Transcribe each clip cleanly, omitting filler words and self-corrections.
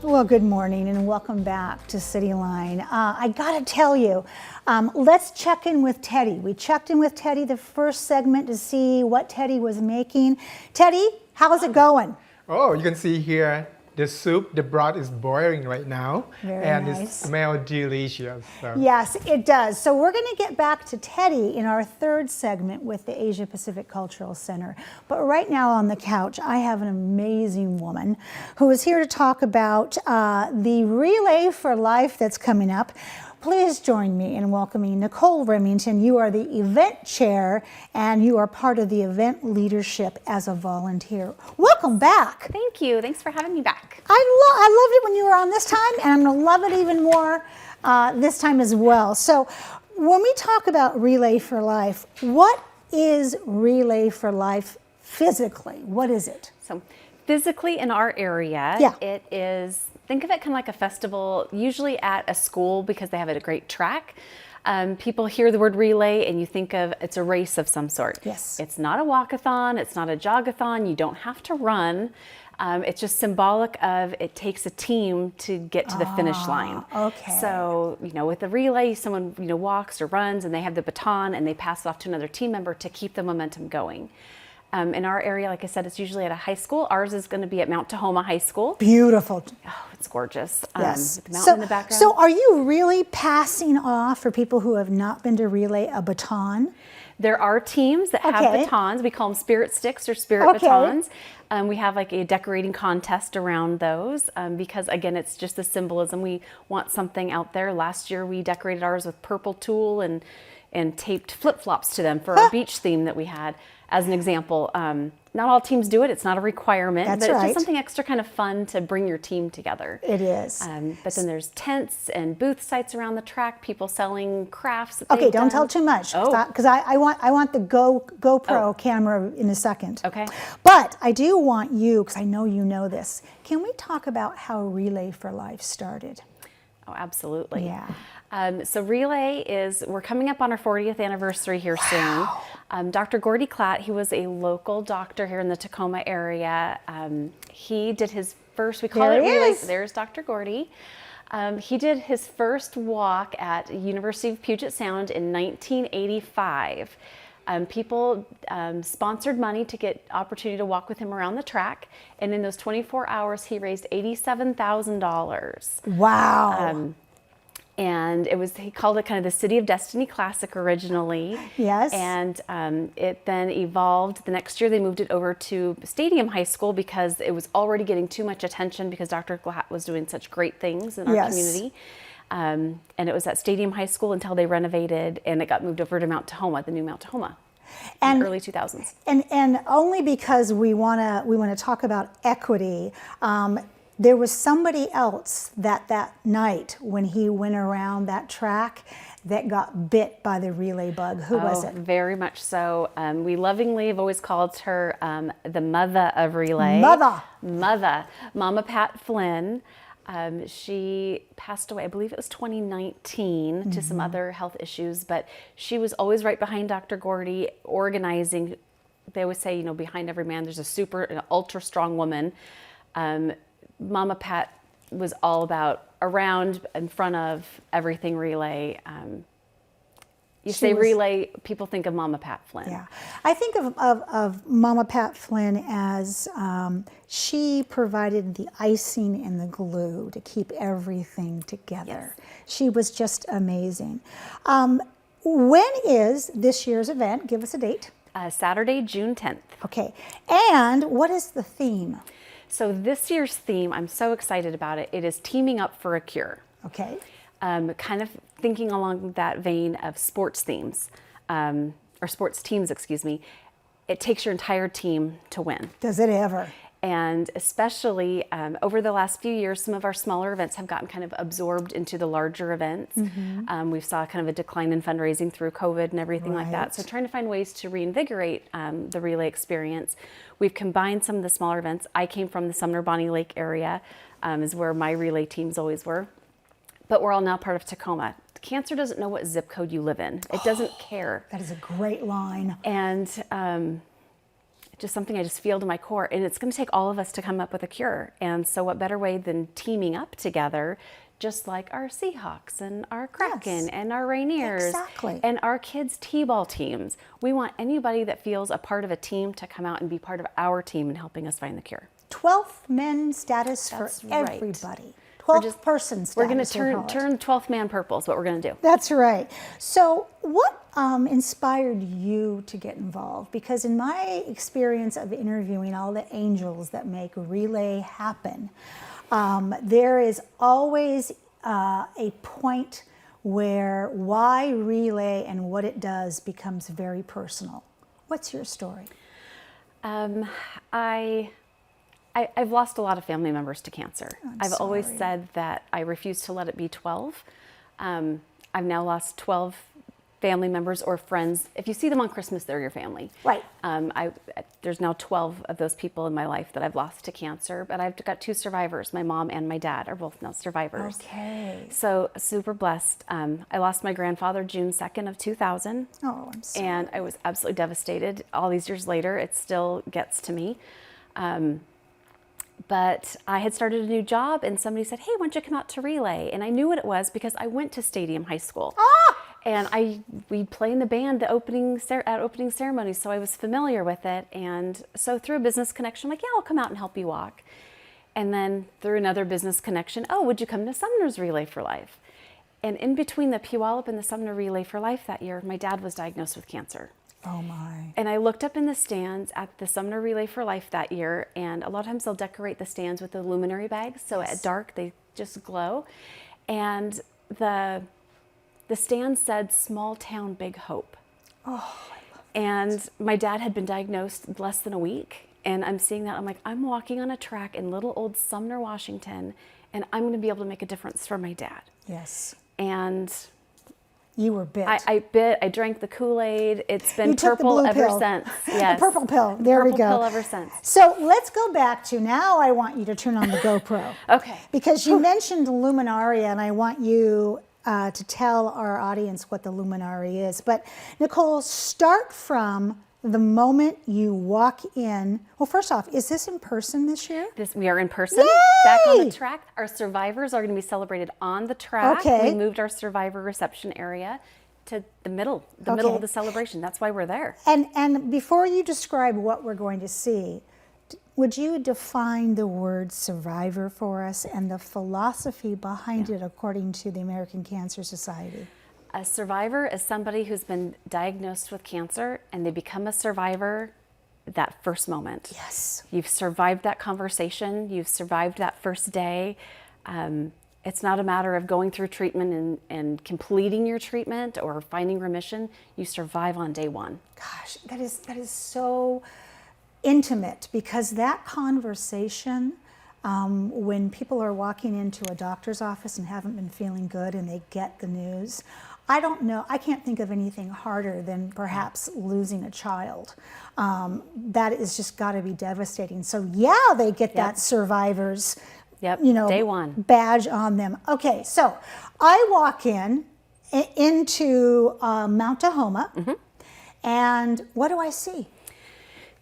Well, good morning and welcome back to Cityline. I gotta tell you, let's check in with Teddy. We checked in with Teddy the first segment to see what Teddy was making. Teddy, how's it going? Oh, you can see here the soup, the broth is boiling right now. Very and nice. It smells delicious. So. Yes, it does. So we're going to get back to Teddy in our third segment with the Asia Pacific Cultural Center. But right now on the couch, I have an amazing woman who is here to talk about the Relay for Life that's coming up. Please join me in welcoming Nicole Remington. You are the event chair and you are part of the event leadership as a volunteer. Welcome back. Thank you. Thanks for having me back. I loved it when you were on this time, and I'm going to love it even more this time as well. So when we talk about Relay for Life, what is Relay for Life physically? What is it? So physically in our area, it is, think of it kind of like a festival, usually at a school because they have a great track. People hear the word relay and you think of it's a race of some sort. Yes. It's not a walkathon, it's not a jogathon, you don't have to run. It's just symbolic of it takes a team to get to the finish line. Okay. So, you know, with the relay, someone, you know, walks or runs and they have the baton and they pass it off to another team member to keep the momentum going. In our area, like I said, it's usually at a high school. Ours is going to be at Tahoma High School. Beautiful. Oh, it's gorgeous. Yes. With the mountain in the background. So are you really passing off, for people who have not been to Relay, a baton? There are teams that have batons. We call them spirit sticks or spirit batons. We have like a decorating contest around those because, again, it's just the symbolism. We want something out there. Last year we decorated ours with purple tulle and taped flip-flops to them for our beach theme that we had. As an example, not all teams do it. It's not a requirement, but it's just something extra kind of fun to bring your team together. It is. But then there's tents and booth sites around the track, people selling crafts. Okay, don't tell too much, because I want the GoPro camera in a second. Okay. But I do want you, because I know you know this. Can we talk about how Relay for Life started? Oh, absolutely. Yeah. So Relay we're coming up on our 40th anniversary here soon. Dr. Gordy Klatt, he was a local doctor here in the Tacoma area. He did his first, we call it Relay. There's Dr. Gordy. He did his first walk at University of Puget Sound in 1985. People sponsored money to get opportunity to walk with him around the track. And in those 24 hours, he raised $87,000. Wow. And he called it kind of the City of Destiny Classic originally. Yes. And it then evolved. The next year they moved it over to Stadium High School because it was already getting too much attention because Dr. Klatt was doing such great things in our community. And it was at Stadium High School until they renovated and it got moved over to Tahoma, the new Tahoma. In the early 2000s. And only because we want to talk about equity. There was somebody else that night when he went around that track that got bit by the relay bug. Who was it? Very much so. We lovingly have always called her the mother of relay. Mama Pat Flynn. She passed away, I believe it was 2019, to some other health issues, but she was always right behind Dr. Gordy, organizing. They always say, you know, behind every man there's an ultra strong woman. Mama Pat was all about around, in front of everything relay. You say relay, people think of Mama Pat Flynn. Yeah, I think of Mama Pat Flynn as she provided the icing and the glue to keep everything together. Yes. She was just amazing. When is this year's event? Give us a date. Saturday, June 10th. Okay, and what is the theme? So this year's theme, I'm so excited about it. It is Teaming Up for a Cure. Okay. Kind of thinking along that vein of sports themes, or sports teams, excuse me. It takes your entire team to win. Does it ever? And especially over the last few years, some of our smaller events have gotten kind of absorbed into the larger events. We've saw kind of a decline in fundraising through COVID and everything like that. So trying to find ways to reinvigorate the relay experience. We've combined some of the smaller events. I came from the Sumner-Bonnie Lake area, is where my relay teams always were. But we're all now part of Tacoma. Cancer doesn't know what zip code you live in. It doesn't care. That is a great line. And just something I just feel to my core. And it's going to take all of us to come up with a cure. And so what better way than teaming up together, just like our Seahawks and our Kraken and our Rainiers and our kids' T-ball teams. We want anybody that feels a part of a team to come out and be part of our team in helping us find the cure. 12th men status for everybody. 12th person status. We're going to turn 12th man purple is what we're going to do. That's right. So what inspired you to get involved? Because in my experience of interviewing all the angels that make Relay happen, there is always a point where why Relay and what it does becomes very personal. What's your story? I've lost a lot of family members to cancer. I've sorry. always said that I refuse to let it be 12. I've now lost 12 family members or friends. If you see them on Christmas, they're your family. Right. There's now 12 of those people in my life that I've lost to cancer, but I've got 2 survivors. My mom and my dad are both now survivors. Okay. So super blessed. I lost my grandfather June 2nd of 2000. Oh, I'm sorry. And I was absolutely devastated. All these years later, it still gets to me. But I had started a new job and somebody said, hey, why don't you come out to Relay? And I knew what it was because I went to Stadium High School. And we play in the band at opening ceremonies, so I was familiar with it. And so through a business connection, I'm like, yeah, I'll come out and help you walk. And then through another business connection, oh, would you come to Sumner's Relay for Life? And in between the Puyallup and the Sumner Relay for Life that year, my dad was diagnosed with cancer. Oh my. And I looked up in the stands at the Sumner Relay for Life that year, and a lot of times they'll decorate the stands with the luminary bags, so at dark they just glow. And the stand said, small town, big hope. Oh, I love And my dad had been diagnosed less than a week, and I'm seeing that, I'm like, I'm walking on a track in little old Sumner, Washington, and I'm gonna be able to make a difference for my dad. Yes. And you were bit. I bit. I drank the Kool-Aid. It's been purple ever since. Yes. The purple pill. There we go. Purple pill ever since. So let's go back to now. I want you to turn on the GoPro. Okay. Because you mentioned Luminaria, and I want you to tell our audience what the Luminari is. But Nicole, start from the moment you walk in. Well, first off, is this in person this year? We are in person, Yay! back on the track. Our survivors are going to be celebrated on the track. Okay. We moved our survivor reception area to the middle of the celebration. That's why we're there. And before you describe what we're going to see, would you define the word survivor for us and the philosophy behind it according to the American Cancer Society? A survivor is somebody who's been diagnosed with cancer and they become a survivor that first moment. Yes. You've survived that conversation. You've survived that first day. It's not a matter of going through treatment and completing your treatment or finding remission. You survive on day one. Gosh, that is so intimate, because that conversation, when people are walking into a doctor's office and haven't been feeling good and they get the news, I don't know, I can't think of anything harder than perhaps losing a child. That is just got to be devastating. So yeah, they get that survivor's, day one badge on them. Okay, so I walk into Mount Tahoma, and what do I see?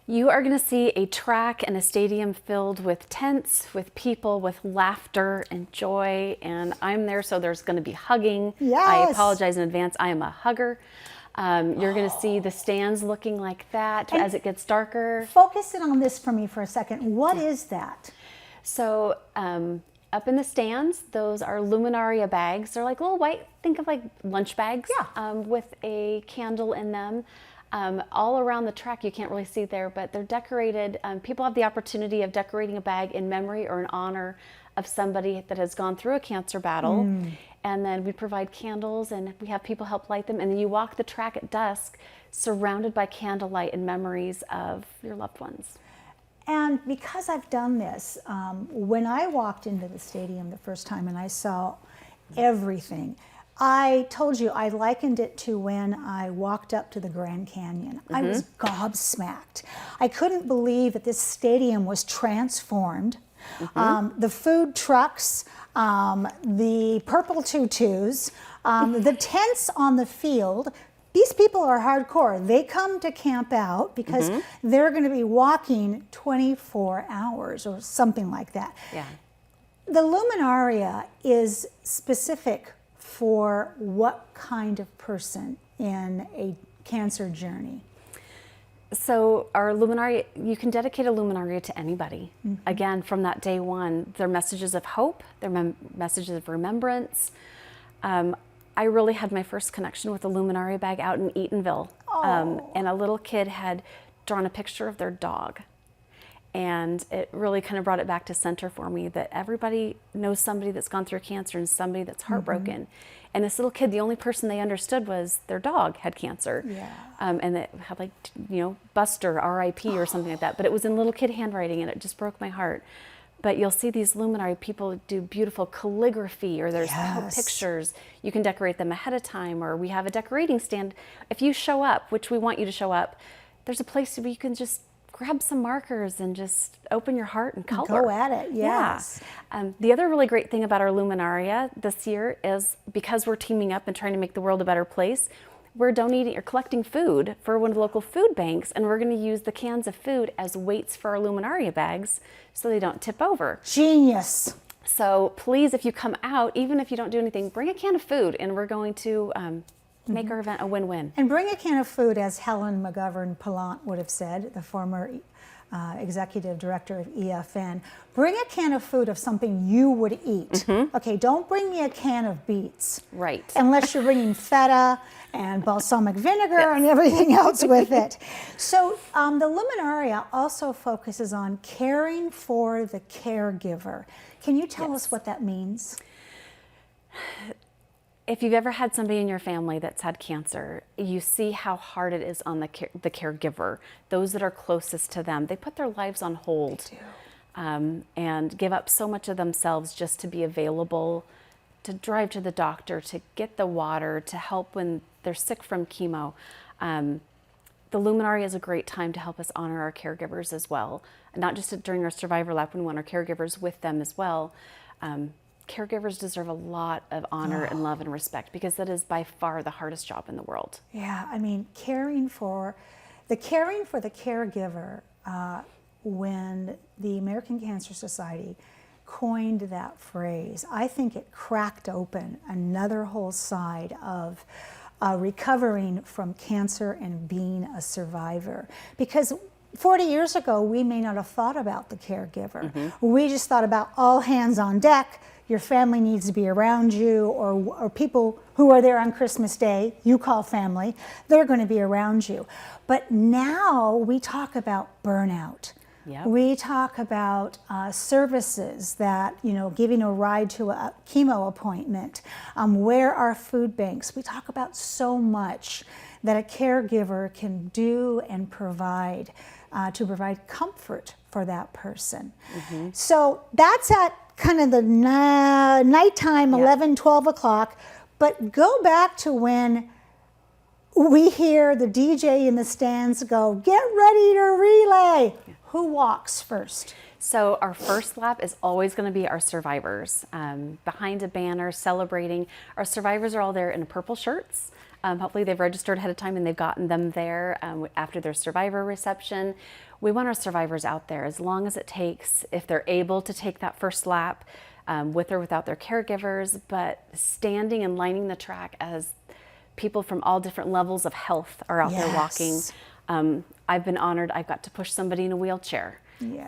You are going to see a track and a stadium filled with tents, with people, with laughter and joy. And I'm there, so there's going to be hugging. Yes. I apologize in advance. I am a hugger. You're going to see the stands looking like that as it gets darker. Focus in on this for me for a second. What is that? So up in the stands, those are luminaria bags. They're like little white, think of like lunch bags with a candle in them. All around the track, you can't really see there, but they're decorated. People have the opportunity of decorating a bag in memory or in honor of somebody that has gone through a cancer battle. And then we provide candles and we have people help light them. And then you walk the track at dusk surrounded by candlelight and memories of your loved ones. And because I've done this, when I walked into the stadium the first time and I saw everything, I told you I likened it to when I walked up to the Grand Canyon. I was gobsmacked. I couldn't believe that this stadium was transformed. The food trucks, the purple tutus, the tents on the field, these people are hardcore. They come to camp out because they're going to be walking 24 hours or something like that. Yeah. The Luminaria is specific for what kind of person in a cancer journey? So our Luminaria, you can dedicate a Luminaria to anybody. Again, from that day one, they're messages of hope, they're messages of remembrance. I really had my first connection with a Luminaria bag out in Eatonville. And a little kid had drawn a picture of their dog. And it really kind of brought it back to center for me that everybody knows somebody that's gone through cancer and somebody that's heartbroken. And this little kid, the only person they understood was their dog had cancer. Yeah. And it had like, you know, Buster, R.I.P. or something like that. But it was in little kid handwriting and it just broke my heart. But you'll see these Luminary people do beautiful calligraphy, or there's pictures. You can decorate them ahead of time, or we have a decorating stand. If you show up, which we want you to show up, there's a place where you can just grab some markers and just open your heart and color. Go at it, yes. Yeah. The other really great thing about our Luminaria this year is because we're teaming up and trying to make the world a better place, we're donating or collecting food for one of the local food banks, and we're going to use the cans of food as weights for our Luminaria bags so they don't tip over. Genius. So please, if you come out, even if you don't do anything, bring a can of food, and we're going to make our event a win-win. And bring a can of food, as Helen McGovern-Pallant would have said, the former executive director of EFN. Bring a can of food of something you would eat. Okay, don't bring me a can of beets. Right. Unless you're bringing feta and balsamic vinegar and everything else with it. So the Luminaria also focuses on caring for the caregiver. Can you tell us what that means? If you've ever had somebody in your family that's had cancer, you see how hard it is on the caregiver, those that are closest to them. They put their lives on hold and give up so much of themselves just to be available, to drive to the doctor, to get the water, to help when they're sick from chemo. The Luminaria is a great time to help us honor our caregivers as well. Not just during our Survivor Lap, we want our caregivers with them as well. Caregivers deserve a lot of honor and love and respect, because that is by far the hardest job in the world. Yeah, I mean, caring for the caregiver, when the American Cancer Society coined that phrase, I think it cracked open another whole side of recovering from cancer and being a survivor. Because 40 years ago, we may not have thought about the caregiver. We just thought about all hands on deck. Your family needs to be around you, or people who are there on Christmas Day, you call family, they're going to be around you. But now we talk about burnout. Yep. We talk about services that, you know, giving a ride to a chemo appointment. Where are food banks? We talk about so much that a caregiver can do and provide to provide comfort for that person. So that's at kind of the nighttime, 11, 12 o'clock. But go back to when we hear the DJ in the stands go, "Get ready to relay." Who walks first? So our first lap is always going to be our survivors. Behind a banner celebrating. Our survivors are all there in purple shirts. Hopefully they've registered ahead of time and they've gotten them there after their survivor reception. We want our survivors out there as long as it takes, if they're able to take that first lap with or without their caregivers, but standing and lining the track as people from all different levels of health are out there walking. I've been honored. I've got to push somebody in a wheelchair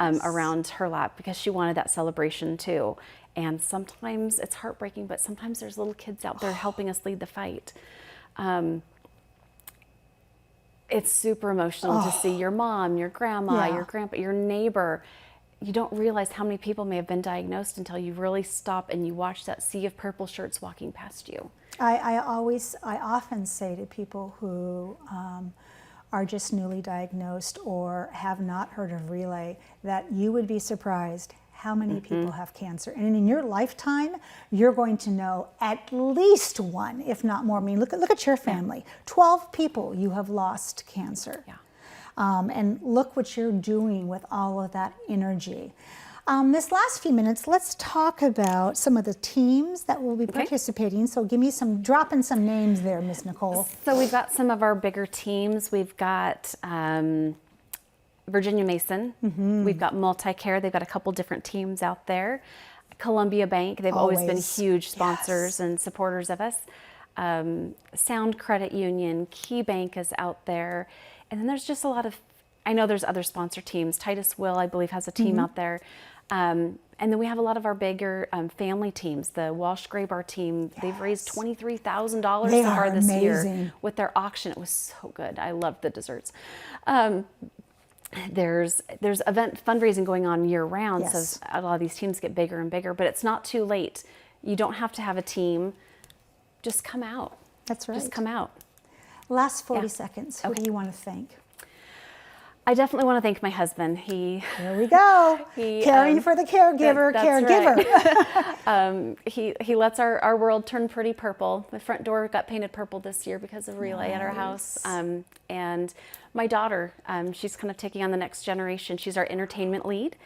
around her lap because she wanted that celebration too. And sometimes it's heartbreaking, but sometimes there's little kids out there helping us lead the fight. It's super emotional to see your mom, your grandma, your grandpa, your neighbor. You don't realize how many people may have been diagnosed until you really stop and you watch that sea of purple shirts walking past you. I often say to people who are just newly diagnosed or have not heard of Relay that you would be surprised how many people have cancer. And in your lifetime, you're going to know at least one, if not more. I mean, look at your family. 12 people you have lost cancer. And look what you're doing with all of that energy. This last few minutes, let's talk about some of the teams that will be participating. So give me drop in some names there, Miss Nicole. So we've got some of our bigger teams. We've got Virginia Mason. We've got Multicare. They've got a couple different teams out there. Columbia Bank. They've always been huge sponsors and supporters of us. Sound Credit Union. Key Bank is out there. And then there's just a lot of, I know there's other sponsor teams. Titus Will, I believe, has a team out there. And then we have a lot of our bigger family teams. The Walsh Graybar team, they've raised $23,000 so far this year with their auction. It was so good. I loved the desserts. There's event fundraising going on year round, so a lot of these teams get bigger and bigger, but it's not too late. You don't have to have a team. Just come out. That's right. Just come out. Last 40 seconds. Who do you want to thank? I definitely want to thank my husband. Here we go. Caring for the caregiver, Right. He lets our world turn pretty purple. My front door got painted purple this year because of Relay at our house. And my daughter, she's kind of taking on the next generation. She's our entertainment lead.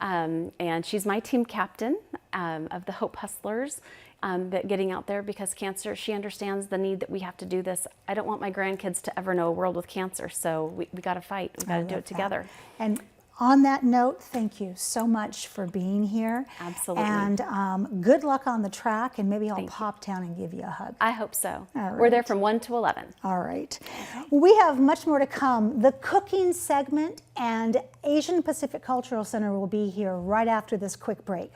And she's my team captain of the Hope Hustlers. That getting out there because cancer, she understands the need that we have to do this. I don't want my grandkids to ever know a world with cancer, so we got to fight. We got to do it together. And on that note, thank you so much for being here. Absolutely. And good luck on the track, and maybe I'll pop down and give you a hug. I hope so. All right. We're there from 1 to 11. All right. We have much more to come. The cooking segment and Asian Pacific Cultural Center will be here right after this quick break.